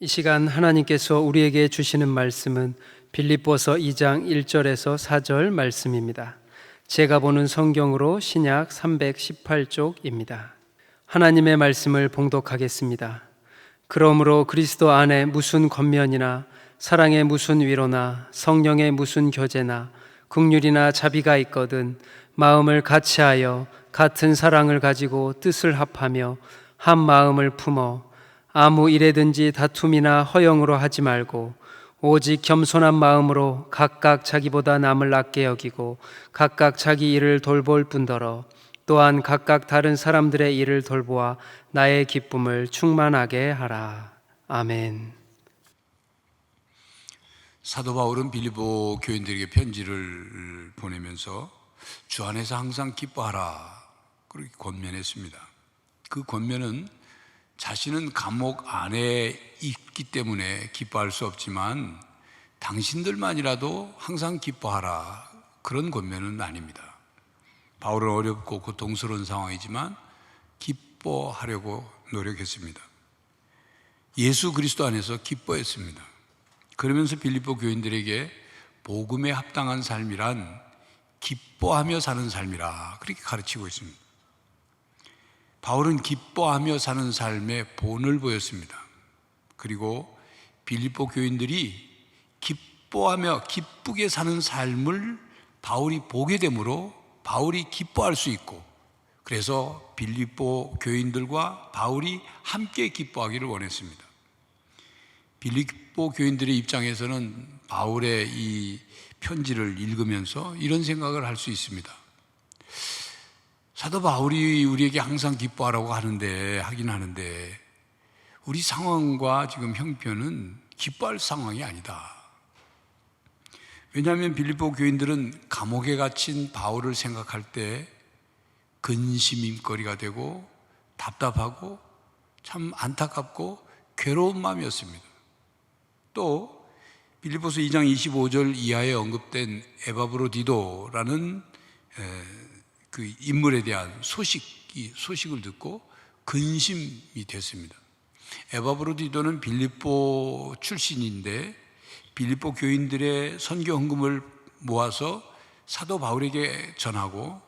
이 시간 하나님께서 우리에게 주시는 말씀은 빌립보서 2장 1절에서 4절 말씀입니다. 제가 보는 성경으로 신약 318쪽입니다. 하나님의 말씀을 봉독하겠습니다. 그러므로 그리스도 안에 무슨 권면이나 사랑의 무슨 위로나 성령의 무슨 교제나 긍휼이나 자비가 있거든 마음을 같이하여 같은 사랑을 가지고 뜻을 합하며 한 마음을 품어 아무 일에든지 다툼이나 허영으로 하지 말고 오직 겸손한 마음으로 각각 자기보다 남을 낮게 여기고 각각 자기 일을 돌볼 뿐더러 또한 각각 다른 사람들의 일을 돌보아 나의 기쁨을 충만하게 하라. 아멘. 사도 바울은 빌립보 교인들에게 편지를 보내면서 주 안에서 항상 기뻐하라 그렇게 권면했습니다. 그 권면은 자신은 감옥 안에 있기 때문에 기뻐할 수 없지만 당신들만이라도 항상 기뻐하라 그런 권면은 아닙니다. 바울은 어렵고 고통스러운 상황이지만 기뻐하려고 노력했습니다. 예수 그리스도 안에서 기뻐했습니다. 그러면서 빌립보 교인들에게 복음에 합당한 삶이란 기뻐하며 사는 삶이라 그렇게 가르치고 있습니다. 바울은 기뻐하며 사는 삶의 본을 보였습니다. 그리고 빌립보 교인들이 기뻐하며 기쁘게 사는 삶을 바울이 보게 되므로 바울이 기뻐할 수 있고, 그래서 빌립보 교인들과 바울이 함께 기뻐하기를 원했습니다. 빌립보 교인들의 입장에서는 바울의 이 편지를 읽으면서 이런 생각을 할 수 있습니다. 사도 바울이 우리에게 항상 기뻐하라고 하긴 하는데 우리 상황과 지금 형편은 기뻐할 상황이 아니다. 왜냐하면 빌립보 교인들은 감옥에 갇힌 바울을 생각할 때 근심거리가 되고 답답하고 참 안타깝고 괴로운 마음이었습니다. 또 빌립보서 2장 25절 이하에 언급된 에바브로디도라는 그 인물에 대한 소식을 듣고 근심이 됐습니다. 에바브로디도는 빌립보 출신인데 빌립보 교인들의 선교 헌금을 모아서 사도 바울에게 전하고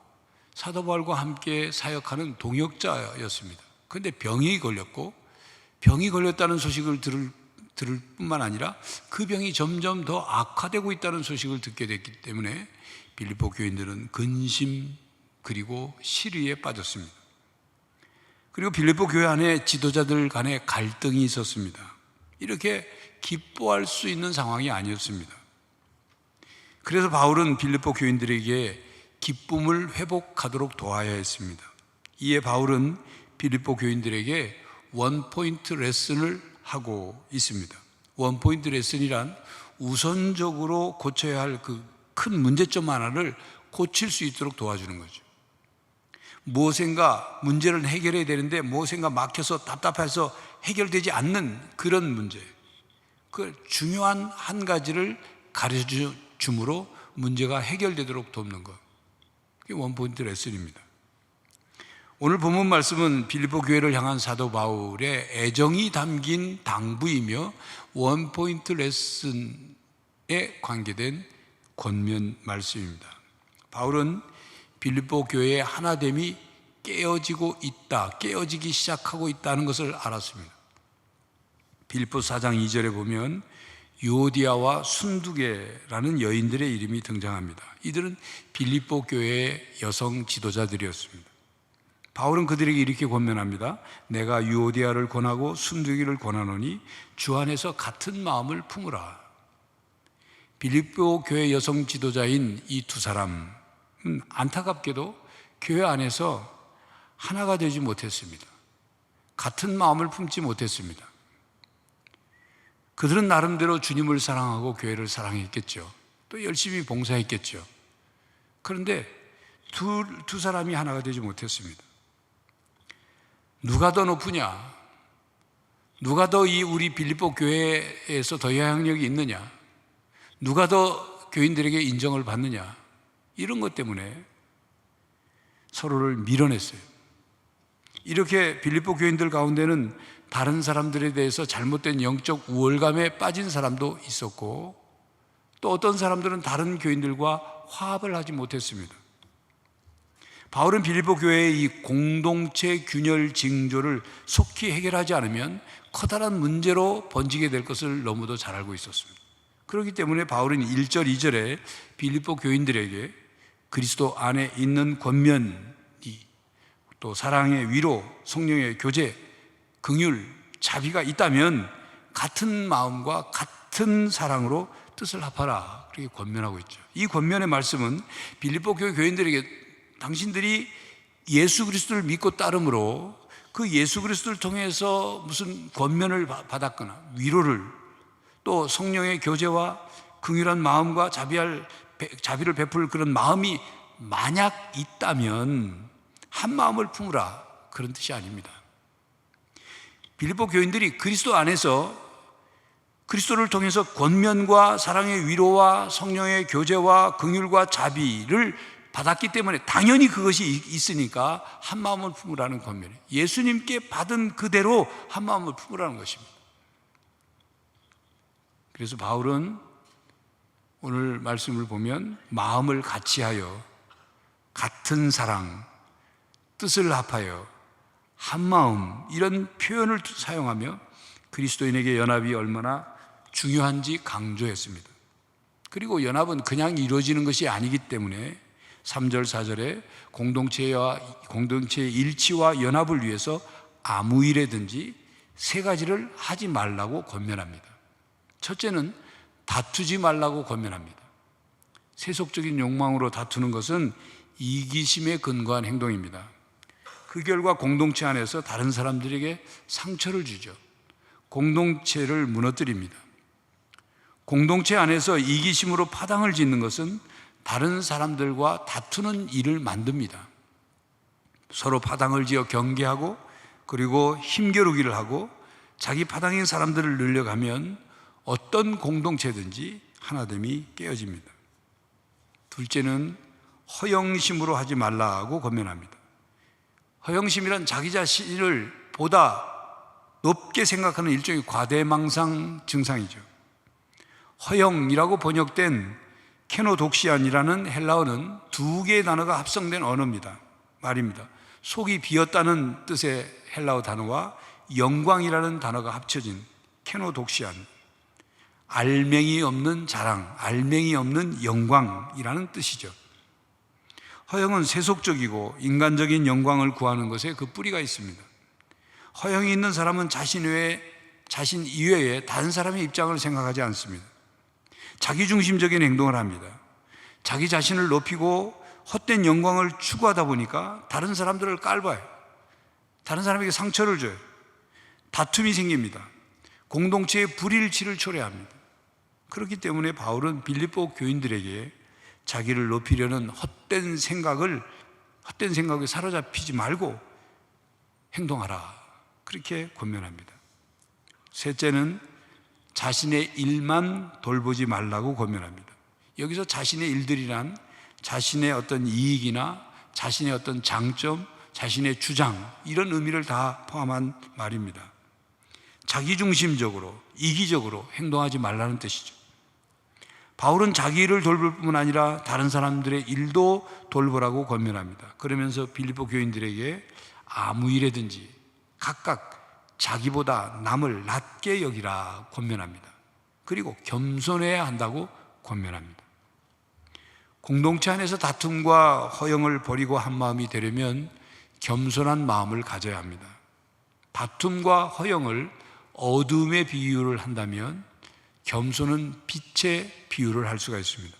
사도 바울과 함께 사역하는 동역자였습니다. 그런데 병이 걸렸다는 소식을 들을 뿐만 아니라 그 병이 점점 더 악화되고 있다는 소식을 듣게 됐기 때문에 빌립보 교인들은 근심 그리고 시리에 빠졌습니다. 그리고 빌립보 교회 안에 지도자들 간에 갈등이 있었습니다. 이렇게 기뻐할 수 있는 상황이 아니었습니다. 그래서 바울은 빌립보 교인들에게 기쁨을 회복하도록 도와야 했습니다. 이에 바울은 빌립보 교인들에게 원포인트 레슨을 하고 있습니다. 원포인트 레슨이란 우선적으로 고쳐야 할 그 큰 문제점 하나를 고칠 수 있도록 도와주는 거죠. 무엇인가 문제를 해결해야 되는데 무엇인가 막혀서 답답해서 해결되지 않는 그런 문제, 그 중요한 한 가지를 가르쳐 줌으로 문제가 해결되도록 돕는 것, 그게 원포인트 레슨입니다. 오늘 본문 말씀은 빌립보 교회를 향한 사도 바울의 애정이 담긴 당부이며 원포인트 레슨에 관계된 권면 말씀입니다. 바울은 빌립보 교회의 하나됨이 깨어지기 시작하고 있다는 것을 알았습니다. 빌립보 4장 2절에 보면 유오디아와 순두계라는 여인들의 이름이 등장합니다. 이들은 빌립보 교회의 여성 지도자들이었습니다. 바울은 그들에게 이렇게 권면합니다. 내가 유오디아를 권하고 순두계를 권하노니 주 안에서 같은 마음을 품으라. 빌립보 교회 여성 지도자인 이 두 사람 안타깝게도 교회 안에서 하나가 되지 못했습니다. 같은 마음을 품지 못했습니다. 그들은 나름대로 주님을 사랑하고 교회를 사랑했겠죠. 또 열심히 봉사했겠죠. 그런데 두 사람이 하나가 되지 못했습니다. 누가 더 높으냐? 누가 더 우리 빌립보 교회에서 더 영향력이 있느냐? 누가 더 교인들에게 인정을 받느냐? 이런 것 때문에 서로를 밀어냈어요. 이렇게 빌립보 교인들 가운데는 다른 사람들에 대해서 잘못된 영적 우월감에 빠진 사람도 있었고, 또 어떤 사람들은 다른 교인들과 화합을 하지 못했습니다. 바울은 빌립보 교회의 이 공동체 균열 징조를 속히 해결하지 않으면 커다란 문제로 번지게 될 것을 너무도 잘 알고 있었습니다. 그렇기 때문에 바울은 1절, 2절에 빌립보 교인들에게 그리스도 안에 있는 권면이, 또 사랑의 위로, 성령의 교제, 긍휼, 자비가 있다면 같은 마음과 같은 사랑으로 뜻을 합하라, 그렇게 권면하고 있죠. 이 권면의 말씀은 빌립보 교회 교인들에게 당신들이 예수 그리스도를 믿고 따름으로 그 예수 그리스도를 통해서 무슨 권면을 받았거나 위로를, 또 성령의 교제와 긍휼한 마음과 자비를 베풀 그런 마음이 만약 있다면 한 마음을 품으라, 그런 뜻이 아닙니다. 빌립보 교인들이 그리스도 안에서 그리스도를 통해서 권면과 사랑의 위로와 성령의 교제와 긍휼과 자비를 받았기 때문에 당연히 그것이 있으니까 한 마음을 품으라는 권면이에요. 예수님께 받은 그대로 한 마음을 품으라는 것입니다. 그래서 바울은 오늘 말씀을 보면 마음을 같이하여 같은 사랑, 뜻을 합하여 한 마음, 이런 표현을 사용하며 그리스도인에게 연합이 얼마나 중요한지 강조했습니다. 그리고 연합은 그냥 이루어지는 것이 아니기 때문에 3절, 4절에 공동체의 일치와 연합을 위해서 아무 일에든지 세 가지를 하지 말라고 권면합니다. 첫째는 다투지 말라고 권면합니다. 세속적인 욕망으로 다투는 것은 이기심에 근거한 행동입니다. 그 결과 공동체 안에서 다른 사람들에게 상처를 주죠. 공동체를 무너뜨립니다. 공동체 안에서 이기심으로 파당을 짓는 것은 다른 사람들과 다투는 일을 만듭니다. 서로 파당을 지어 경계하고 그리고 힘겨루기를 하고 자기 파당인 사람들을 늘려가면 어떤 공동체든지 하나됨이 깨어집니다. 둘째는 허영심으로 하지 말라고 권면합니다. 허영심이란 자기 자신을 보다 높게 생각하는 일종의 과대망상 증상이죠. 허영이라고 번역된 케노독시안이라는 헬라어는 두 개의 단어가 합성된 언어입니다. 말입니다. 속이 비었다는 뜻의 헬라어 단어와 영광이라는 단어가 합쳐진 케노독시안, 알맹이 없는 자랑, 알맹이 없는 영광이라는 뜻이죠. 허영은 세속적이고 인간적인 영광을 구하는 것에 그 뿌리가 있습니다. 허영이 있는 사람은 자신 이외에 다른 사람의 입장을 생각하지 않습니다. 자기중심적인 행동을 합니다. 자기 자신을 높이고 헛된 영광을 추구하다 보니까 다른 사람들을 깔봐요. 다른 사람에게 상처를 줘요. 다툼이 생깁니다. 공동체의 불일치를 초래합니다. 그렇기 때문에 바울은 빌립보 교인들에게 자기를 높이려는 헛된 생각에 사로잡히지 말고 행동하라, 그렇게 권면합니다. 셋째는 자신의 일만 돌보지 말라고 권면합니다. 여기서 자신의 일들이란 자신의 어떤 이익이나 자신의 어떤 장점, 자신의 주장, 이런 의미를 다 포함한 말입니다. 자기중심적으로, 이기적으로 행동하지 말라는 뜻이죠. 바울은 자기 일을 돌볼 뿐만 아니라 다른 사람들의 일도 돌보라고 권면합니다. 그러면서 빌립보 교인들에게 아무 일에든지 각각 자기보다 남을 낮게 여기라 권면합니다. 그리고 겸손해야 한다고 권면합니다. 공동체 안에서 다툼과 허영을 버리고 한 마음이 되려면 겸손한 마음을 가져야 합니다. 다툼과 허영을 어둠에 비유를 한다면 겸손은 빛에 비유를 할 수가 있습니다.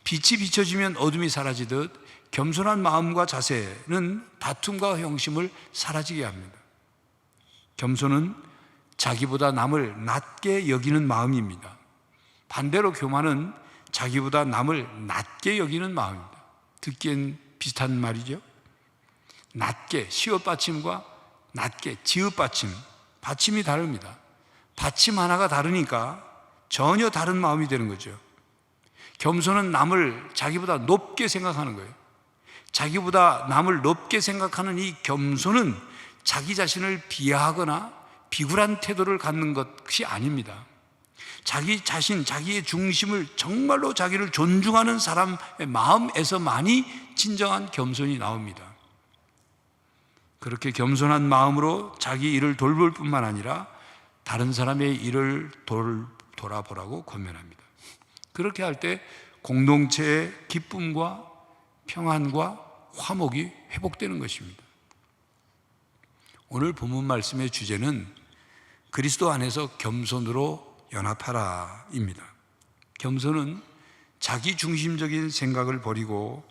빛이 비춰지면 어둠이 사라지듯 겸손한 마음과 자세는 다툼과 허영심을 사라지게 합니다. 겸손은 자기보다 남을 낮게 여기는 마음입니다. 반대로 교만은 자기보다 남을 낮게 여기는 마음입니다. 듣기엔 비슷한 말이죠. 낮게, 시옷 받침과 낮게, 지읒 받침, 받침이 다릅니다. 받침 하나가 다르니까 전혀 다른 마음이 되는 거죠. 겸손은 남을 자기보다 높게 생각하는 거예요. 자기보다 남을 높게 생각하는 이 겸손은 자기 자신을 비하하거나 비굴한 태도를 갖는 것이 아닙니다. 자기 자신, 자기의 중심을 정말로 자기를 존중하는 사람의 마음에서만이 진정한 겸손이 나옵니다. 그렇게 겸손한 마음으로 자기 일을 돌볼 뿐만 아니라 다른 사람의 일을 돌아보라고 권면합니다. 그렇게 할 때 공동체의 기쁨과 평안과 화목이 회복되는 것입니다. 오늘 본문 말씀의 주제는 그리스도 안에서 겸손으로 연합하라입니다. 겸손은 자기 중심적인 생각을 버리고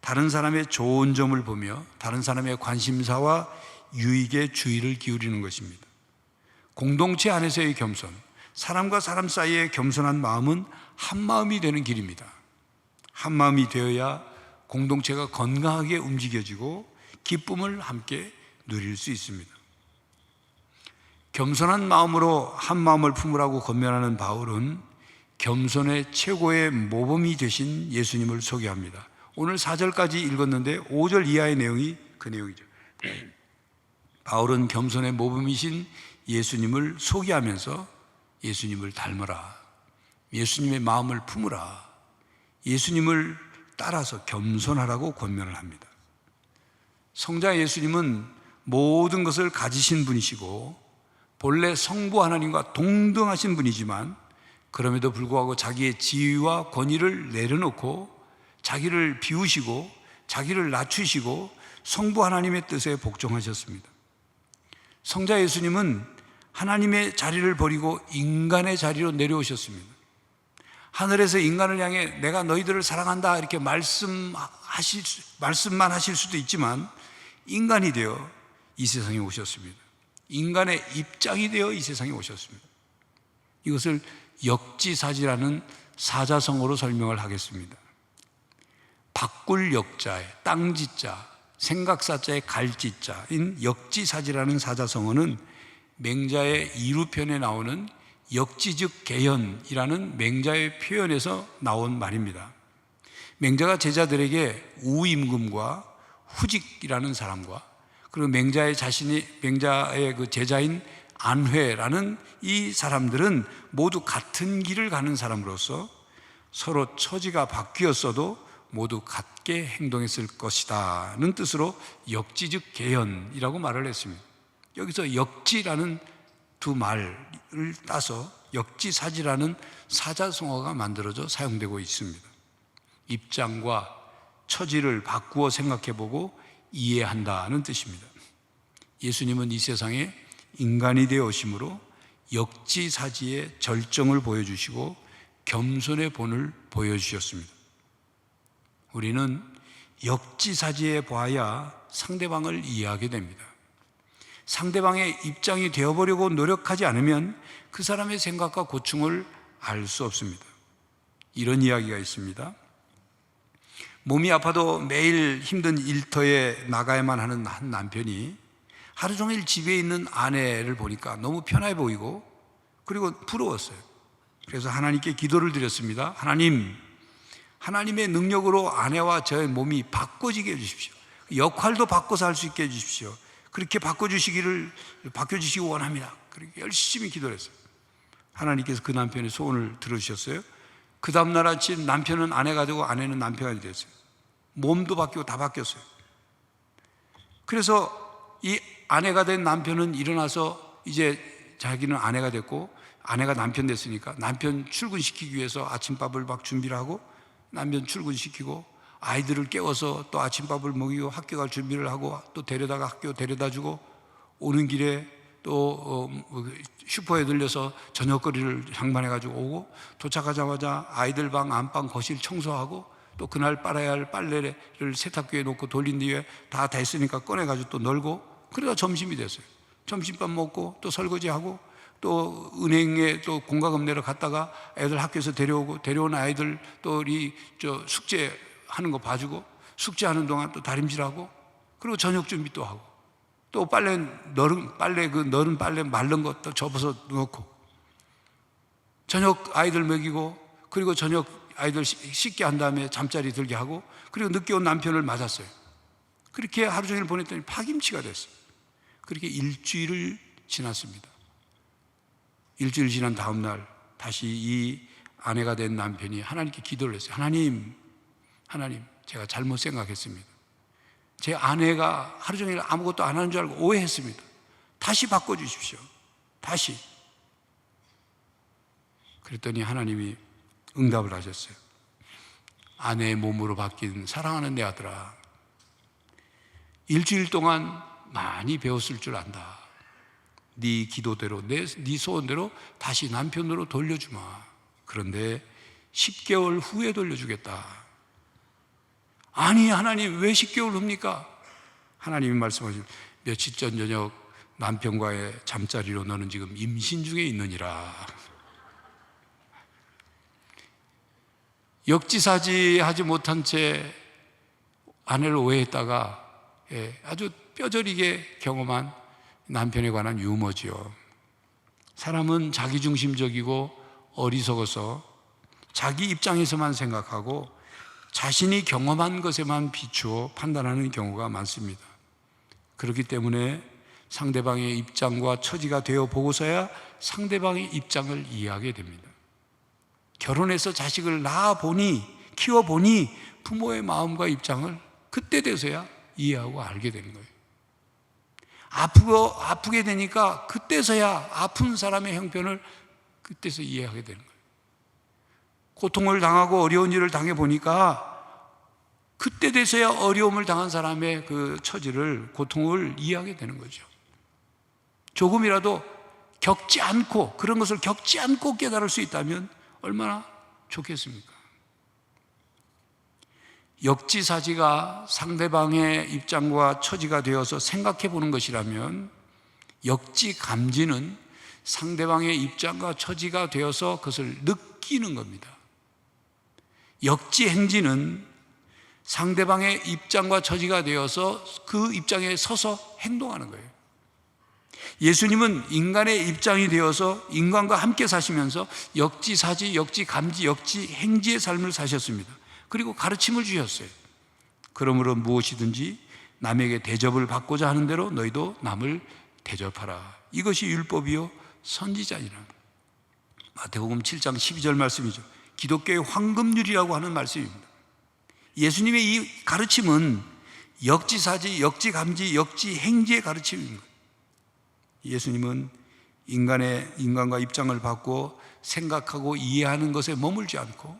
다른 사람의 좋은 점을 보며 다른 사람의 관심사와 유익에 주의를 기울이는 것입니다. 공동체 안에서의 겸손, 사람과 사람 사이의 겸손한 마음은 한 마음이 되는 길입니다. 한 마음이 되어야 공동체가 건강하게 움직여지고 기쁨을 함께 누릴 수 있습니다. 겸손한 마음으로 한 마음을 품으라고 권면하는 바울은 겸손의 최고의 모범이 되신 예수님을 소개합니다. 오늘 4절까지 읽었는데 5절 이하의 내용이 그 내용이죠. 바울은 겸손의 모범이신 예수님을 소개하면서 예수님을 닮으라, 예수님의 마음을 품으라, 예수님을 따라서 겸손하라고 권면을 합니다. 성자 예수님은 모든 것을 가지신 분이시고 본래 성부 하나님과 동등하신 분이지만 그럼에도 불구하고 자기의 지위와 권위를 내려놓고 자기를 비우시고 자기를 낮추시고 성부 하나님의 뜻에 복종하셨습니다. 성자 예수님은 하나님의 자리를 버리고 인간의 자리로 내려오셨습니다. 하늘에서 인간을 향해 내가 너희들을 사랑한다 이렇게 말씀만 하실 수도 있지만 인간이 되어 이 세상에 오셨습니다. 인간의 입장이 되어 이 세상에 오셨습니다. 이것을 역지사지라는 사자성어로 설명을 하겠습니다. 바꿀 역자의 땅지자, 생각사자의 갈지자인 역지사지라는 사자성어는 맹자의 이루편에 나오는 역지즉 개연이라는 맹자의 표현에서 나온 말입니다. 맹자가 제자들에게 우임금과 후직이라는 사람과 그리고 맹자의 그 제자인 안회라는 이 사람들은 모두 같은 길을 가는 사람으로서 서로 처지가 바뀌었어도 모두 같게 행동했을 것이다는 뜻으로 역지즉 개연이라고 말을 했습니다. 여기서 역지라는 두 말을 따서 역지사지라는 사자성어가 만들어져 사용되고 있습니다. 입장과 처지를 바꾸어 생각해보고 이해한다는 뜻입니다. 예수님은 이 세상에 인간이 되어 오심으로 역지사지의 절정을 보여주시고 겸손의 본을 보여주셨습니다. 우리는 역지사지에 보아야 상대방을 이해하게 됩니다. 상대방의 입장이 되어보려고 노력하지 않으면 그 사람의 생각과 고충을 알 수 없습니다. 이런 이야기가 있습니다. 몸이 아파도 매일 힘든 일터에 나가야만 하는 한 남편이 하루 종일 집에 있는 아내를 보니까 너무 편해 보이고 그리고 부러웠어요. 그래서 하나님께 기도를 드렸습니다. 하나님, 하나님의 능력으로 아내와 저의 몸이 바꿔지게 해주십시오. 역할도 바꿔서 할 수 있게 해주십시오. 그렇게 바꿔주시기 원합니다. 그렇게 열심히 기도를 했어요. 하나님께서 그 남편의 소원을 들어주셨어요. 그 다음날 아침 남편은 아내가 되고 아내는 남편이 됐어요. 몸도 바뀌고 다 바뀌었어요. 그래서 이 아내가 된 남편은 일어나서 이제 자기는 아내가 됐고 아내가 남편 됐으니까 남편 출근시키기 위해서 아침밥을 막 준비를 하고 남편 출근시키고 아이들을 깨워서 또 아침밥을 먹이고 학교 갈 준비를 하고 또 데려다가 학교 데려다 주고 오는 길에 또 슈퍼에 들려서 저녁거리를 장만해가지고 오고 도착하자마자 아이들 방, 안방, 거실 청소하고 또 그날 빨아야 할 빨래를 세탁기에 놓고 돌린 뒤에 다 됐으니까 꺼내가지고 또 널고 그러다 점심이 됐어요. 점심밥 먹고 또 설거지하고 또 은행에 또 공과금 내러 갔다가 애들 학교에서 데려오고 데려온 아이들 또 우리 숙제 하는 거 봐주고 숙제하는 동안 또 다림질하고 그리고 저녁 준비 또 하고 또 너른 빨래 말른 것도 접어서 넣고 저녁 아이들 먹이고 그리고 저녁 아이들 씻게 한 다음에 잠자리 들게 하고 그리고 늦게 온 남편을 맞았어요. 그렇게 하루 종일 보냈더니 파김치가 됐어요. 그렇게 일주일을 지났습니다. 일주일 지난 다음 날 다시 이 아내가 된 남편이 하나님께 기도를 했어요. 하나님, 제가 잘못 생각했습니다. 제 아내가 하루 종일 아무것도 안 하는 줄 알고 오해했습니다. 다시 바꿔주십시오. 다시. 그랬더니 하나님이 응답을 하셨어요. 아내의 몸으로 바뀐 사랑하는 내 아들아, 일주일 동안 많이 배웠을 줄 안다. 네 기도대로, 네 소원대로 다시 남편으로 돌려주마. 그런데 10개월 후에 돌려주겠다. 아니 하나님, 왜 10개월 후입니까? 하나님이 말씀하시죠. 며칠 전 저녁 남편과의 잠자리로 너는 지금 임신 중에 있느니라. 역지사지하지 못한 채 아내를 오해했다가 아주 뼈저리게 경험한 남편에 관한 유머지요. 사람은 자기중심적이고 어리석어서 자기 입장에서만 생각하고 자신이 경험한 것에만 비추어 판단하는 경우가 많습니다. 그렇기 때문에 상대방의 입장과 처지가 되어 보고서야 상대방의 입장을 이해하게 됩니다. 결혼해서 자식을 낳아보니, 키워보니 부모의 마음과 입장을 그때 돼서야 이해하고 알게 되는 거예요. 아프게 되니까 그때서야 아픈 사람의 형편을 그때서 이해하게 되는 거예요. 고통을 당하고 어려운 일을 당해보니까 그때 돼서야 어려움을 당한 사람의 그 처지를, 고통을 이해하게 되는 거죠. 조금이라도 겪지 않고, 그런 것을 겪지 않고 깨달을 수 있다면 얼마나 좋겠습니까? 역지사지가 상대방의 입장과 처지가 되어서 생각해 보는 것이라면, 역지감지는 상대방의 입장과 처지가 되어서 그것을 느끼는 겁니다. 역지행지는 상대방의 입장과 처지가 되어서 그 입장에 서서 행동하는 거예요. 예수님은 인간의 입장이 되어서 인간과 함께 사시면서 역지사지, 역지감지, 역지행지의 삶을 사셨습니다. 그리고 가르침을 주셨어요. 그러므로 무엇이든지 남에게 대접을 받고자 하는 대로 너희도 남을 대접하라. 이것이 율법이요 선지자니라. 마태복음 7장 12절 말씀이죠. 기독교의 황금률이라고 하는 말씀입니다. 예수님의 이 가르침은 역지사지, 역지감지, 역지행지의 가르침입니다. 예수님은 인간과 입장을 받고 생각하고 이해하는 것에 머물지 않고,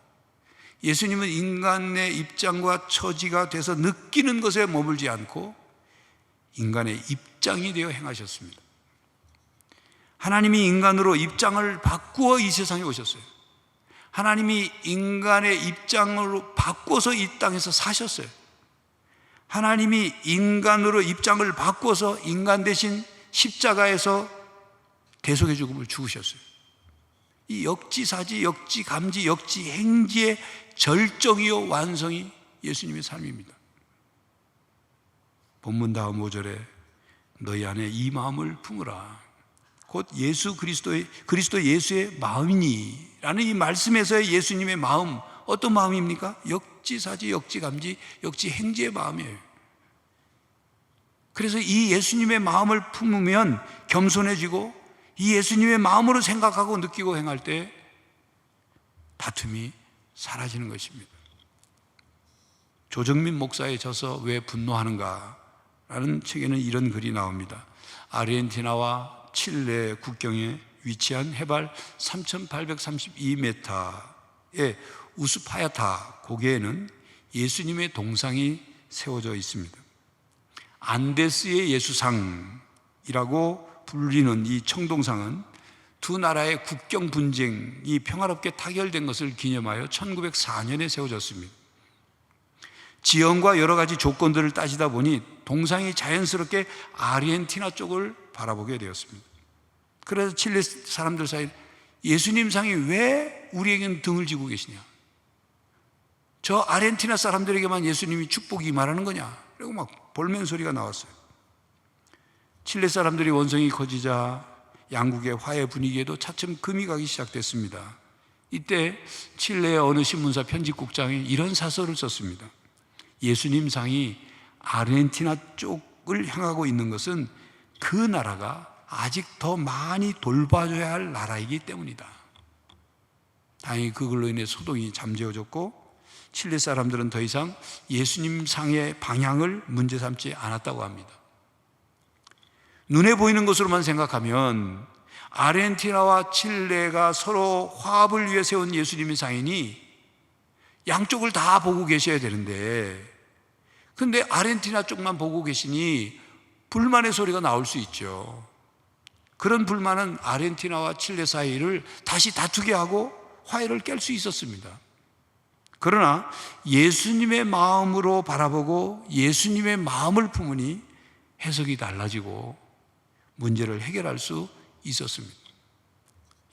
예수님은 인간의 입장과 처지가 돼서 느끼는 것에 머물지 않고 인간의 입장이 되어 행하셨습니다. 하나님이 인간으로 입장을 바꾸어 이 세상에 오셨어요. 하나님이 인간의 입장으로 바꿔서 이 땅에서 사셨어요. 하나님이 인간으로 입장을 바꿔서 인간 대신 십자가에서 대속의 죽음을 죽으셨어요. 이 역지사지, 역지감지, 역지행지의 절정이요 완성이 예수님의 삶입니다. 본문 다음 5절에 너희 안에 이 마음을 품으라. 곧 예수 그리스도 예수의 마음이니 라는 이 말씀에서의 예수님의 마음, 어떤 마음입니까? 역지사지, 역지감지, 역지행지의 마음이에요. 그래서 이 예수님의 마음을 품으면 겸손해지고, 이 예수님의 마음으로 생각하고 느끼고 행할 때 다툼이 사라지는 것입니다. 조정민 목사의 저서 왜 분노하는가 라는 책에는 이런 글이 나옵니다. 아르헨티나와 칠레 국경에 위치한 해발 3,832m의 우스파야타 고개에는 예수님의 동상이 세워져 있습니다. 안데스의 예수상이라고 불리는 이 청동상은 두 나라의 국경 분쟁이 평화롭게 타결된 것을 기념하여 1904년에 세워졌습니다. 지형과 여러 가지 조건들을 따지다 보니 동상이 자연스럽게 아르헨티나 쪽을 바라보게 되었습니다. 그래서 칠레 사람들 사이에 예수님 상이 왜 우리에게는 등을 지고 계시냐? 저 아르헨티나 사람들에게만 예수님이 축복이 말하는 거냐? 그리고 막 볼멘 소리가 나왔어요. 칠레 사람들이 원성이 커지자 양국의 화해 분위기에도 차츰 금이 가기 시작됐습니다. 이때 칠레의 어느 신문사 편집국장이 이런 사설을 썼습니다. 예수님 상이 아르헨티나 쪽을 향하고 있는 것은 그 나라가 아직 더 많이 돌봐줘야 할 나라이기 때문이다. 다행히 그걸로 인해 소동이 잠재워졌고 칠레 사람들은 더 이상 예수님 상의 방향을 문제 삼지 않았다고 합니다. 눈에 보이는 것으로만 생각하면 아르헨티나와 칠레가 서로 화합을 위해 세운 예수님의 상이니 양쪽을 다 보고 계셔야 되는데, 그런데 아르헨티나 쪽만 보고 계시니 불만의 소리가 나올 수 있죠. 그런 불만은 아르헨티나와 칠레 사이를 다시 다투게 하고 화해를 깰 수 있었습니다. 그러나 예수님의 마음으로 바라보고 예수님의 마음을 품으니 해석이 달라지고 문제를 해결할 수 있었습니다.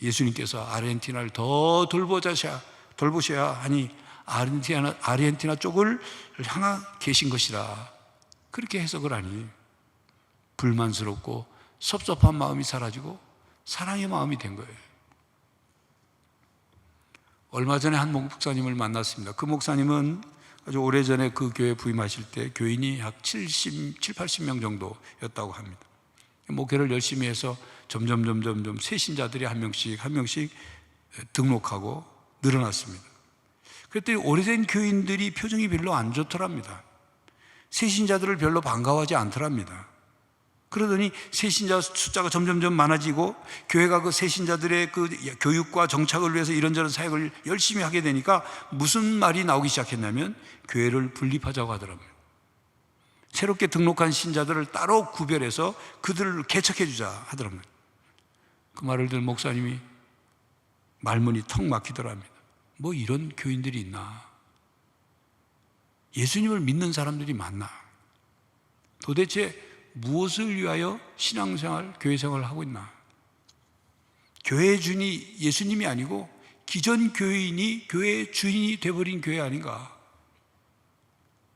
예수님께서 아르헨티나를 더 돌보셔야 하니 아르헨티나 쪽을 향하 계신 것이라, 그렇게 해석을 하니 불만스럽고 섭섭한 마음이 사라지고 사랑의 마음이 된 거예요. 얼마 전에 한 목사님을 만났습니다. 그 목사님은 아주 오래전에 그 교회에 부임하실 때 교인이 약 80명 정도였다고 합니다. 목회를 열심히 해서 점점 새신자들이 한 명씩 등록하고 늘어났습니다. 그랬더니 오래된 교인들이 표정이 별로 안 좋더랍니다. 새신자들을 별로 반가워하지 않더랍니다. 그러더니 새신자 숫자가 점점 많아지고 교회가 그 새신자들의 그 교육과 정착을 위해서 이런저런 사역을 열심히 하게 되니까 무슨 말이 나오기 시작했냐면 교회를 분립하자고 하더랍니다. 새롭게 등록한 신자들을 따로 구별해서 그들을 개척해 주자 하더랍니다. 그 말을 들은 목사님이 말문이 턱 막히더랍니다. 뭐 이런 교인들이 있나? 예수님을 믿는 사람들이 많나? 도대체 무엇을 위하여 신앙생활, 교회생활을 하고 있나? 교회의 주인이 예수님이 아니고 기존 교인이 교회의 주인이 되어버린 교회 아닌가?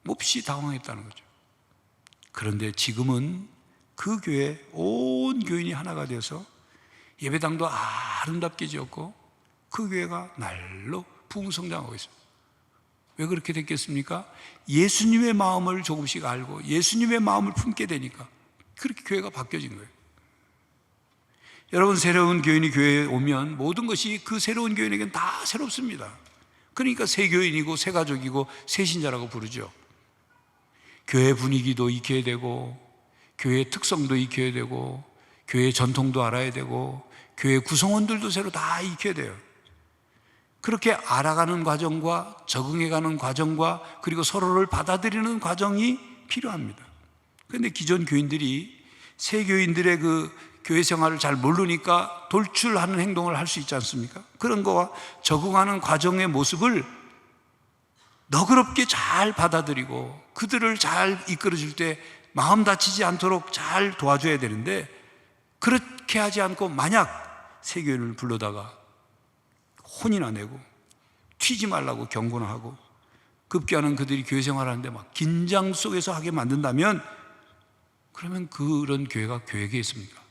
몹시 당황했다는 거죠. 그런데 지금은 그 교회 온 교인이 하나가 되어서 예배당도 아름답게 지었고 그 교회가 날로 부흥성장하고 있습니다. 왜 그렇게 됐겠습니까? 예수님의 마음을 조금씩 알고 예수님의 마음을 품게 되니까 그렇게 교회가 바뀌어진 거예요. 여러분, 새로운 교인이 교회에 오면 모든 것이 그 새로운 교인에게는 다 새롭습니다. 그러니까 새 교인이고 새 가족이고 새 신자라고 부르죠. 교회 분위기도 익혀야 되고 교회의 특성도 익혀야 되고 교회의 전통도 알아야 되고 교회 구성원들도 새로 다 익혀야 돼요. 그렇게 알아가는 과정과 적응해가는 과정과 그리고 서로를 받아들이는 과정이 필요합니다. 그런데 기존 교인들이 새 교인들의 그 교회 생활을 잘 모르니까 돌출하는 행동을 할 수 있지 않습니까? 그런 거와 적응하는 과정의 모습을 너그럽게 잘 받아들이고 그들을 잘 이끌어줄 때 마음 다치지 않도록 잘 도와줘야 되는데, 그렇게 하지 않고 만약 새 교인을 불러다가 혼이나 내고 튀지 말라고 경고나 하고 급기야는 그들이 교회 생활하는데 막 긴장 속에서 하게 만든다면, 그러면 그런 교회가 교회겠습니까?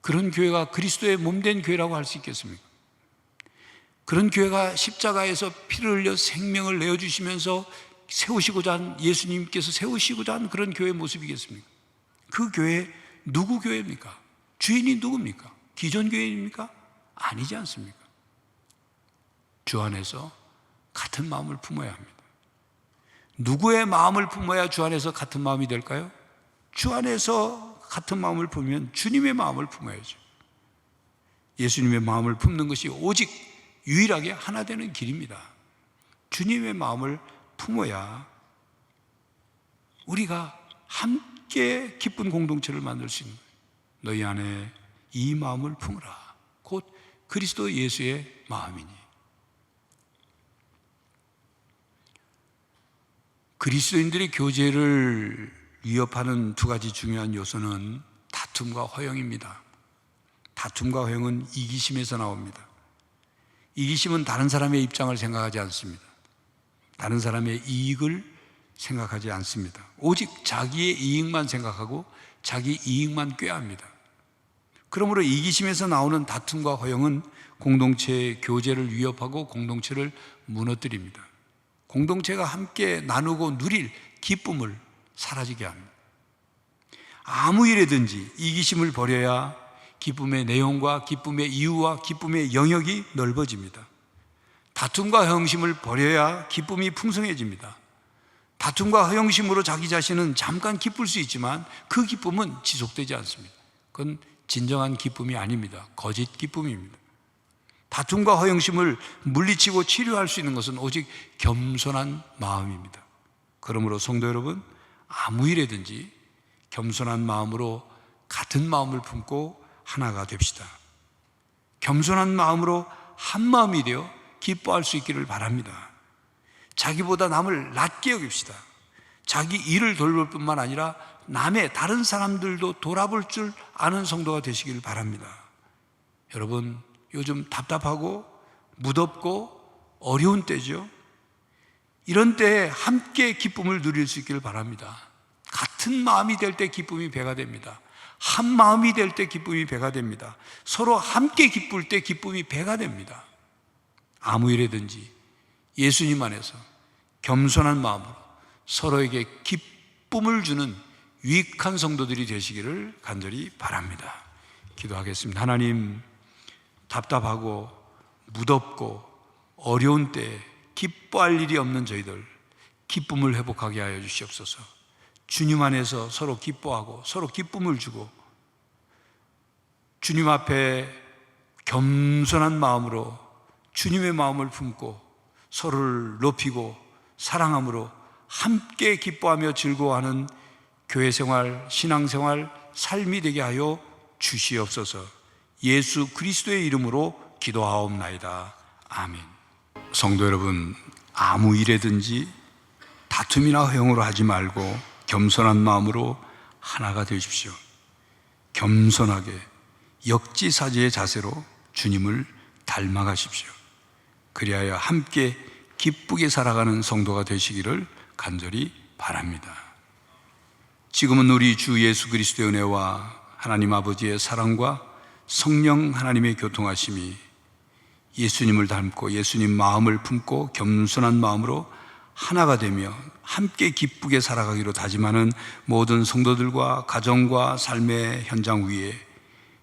그런 교회가 그리스도의 몸된 교회라고 할 수 있겠습니까? 그런 교회가 십자가에서 피를 흘려 생명을 내어주시면서 세우시고자 한, 예수님께서 세우시고자 한 그런 교회의 모습이겠습니까? 그 교회 누구 교회입니까? 주인이 누굽니까? 기존 교회입니까? 아니지 않습니까? 주 안에서 같은 마음을 품어야 합니다. 누구의 마음을 품어야 주 안에서 같은 마음이 될까요? 주 안에서 같은 마음을 품으면 주님의 마음을 품어야죠. 예수님의 마음을 품는 것이 오직 유일하게 하나 되는 길입니다. 주님의 마음을 품어야 우리가 함께 기쁜 공동체를 만들 수 있는 거예요. 너희 안에 이 마음을 품으라. 곧 그리스도 예수의 마음이니. 그리스도인들의 교제를 위협하는 두 가지 중요한 요소는 다툼과 허영입니다. 다툼과 허영은 이기심에서 나옵니다. 이기심은 다른 사람의 입장을 생각하지 않습니다. 다른 사람의 이익을 생각하지 않습니다. 오직 자기의 이익만 생각하고 자기 이익만 꾀합니다. 그러므로 이기심에서 나오는 다툼과 허영은 공동체의 교제를 위협하고 공동체를 무너뜨립니다. 공동체가 함께 나누고 누릴 기쁨을 사라지게 합니다. 아무 일에든지 이기심을 버려야 기쁨의 내용과 기쁨의 이유와 기쁨의 영역이 넓어집니다. 다툼과 허영심을 버려야 기쁨이 풍성해집니다. 다툼과 허영심으로 자기 자신은 잠깐 기쁠 수 있지만 그 기쁨은 지속되지 않습니다. 그건 진정한 기쁨이 아닙니다. 거짓 기쁨입니다. 다툼과 허영심을 물리치고 치료할 수 있는 것은 오직 겸손한 마음입니다. 그러므로 성도 여러분, 아무 일에든지 겸손한 마음으로 같은 마음을 품고 하나가 됩시다. 겸손한 마음으로 한 마음이 되어 기뻐할 수 있기를 바랍니다. 자기보다 남을 낮게 여깁시다. 자기 일을 돌볼 뿐만 아니라 남의 다른 사람들도 돌아볼 줄 아는 성도가 되시길 바랍니다. 여러분, 요즘 답답하고 무덥고 어려운 때죠. 이런 때에 함께 기쁨을 누릴 수 있기를 바랍니다. 같은 마음이 될 때 기쁨이 배가 됩니다. 한 마음이 될 때 기쁨이 배가 됩니다. 서로 함께 기쁠 때 기쁨이 배가 됩니다. 아무 일에든지 예수님 안에서 겸손한 마음으로 서로에게 기쁨을 주는 유익한 성도들이 되시기를 간절히 바랍니다. 기도하겠습니다. 하나님, 답답하고 무덥고 어려운 때에 기뻐할 일이 없는 저희들 기쁨을 회복하게 하여 주시옵소서. 주님 안에서 서로 기뻐하고 서로 기쁨을 주고 주님 앞에 겸손한 마음으로 주님의 마음을 품고 서로를 높이고 사랑함으로 함께 기뻐하며 즐거워하는 교회 생활, 신앙 생활, 삶이 되게 하여 주시옵소서. 예수 그리스도의 이름으로 기도하옵나이다. 아멘. 성도 여러분, 아무 일에든지 다툼이나 허용으로 하지 말고 겸손한 마음으로 하나가 되십시오. 겸손하게 역지사지의 자세로 주님을 닮아가십시오. 그리하여 함께 기쁘게 살아가는 성도가 되시기를 간절히 바랍니다. 지금은 우리 주 예수 그리스도의 은혜와 하나님 아버지의 사랑과 성령 하나님의 교통하심이 예수님을 닮고 예수님 마음을 품고 겸손한 마음으로 하나가 되며 함께 기쁘게 살아가기로 다짐하는 모든 성도들과 가정과 삶의 현장 위에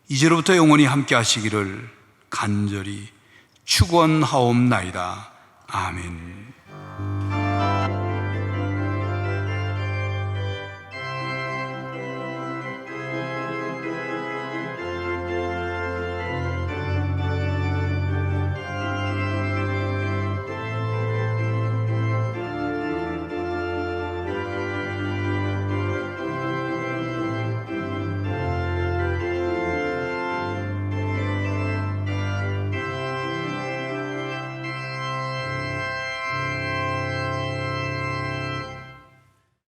이제로부터 영원히 함께 하시기를 간절히 축원하옵나이다. 아멘.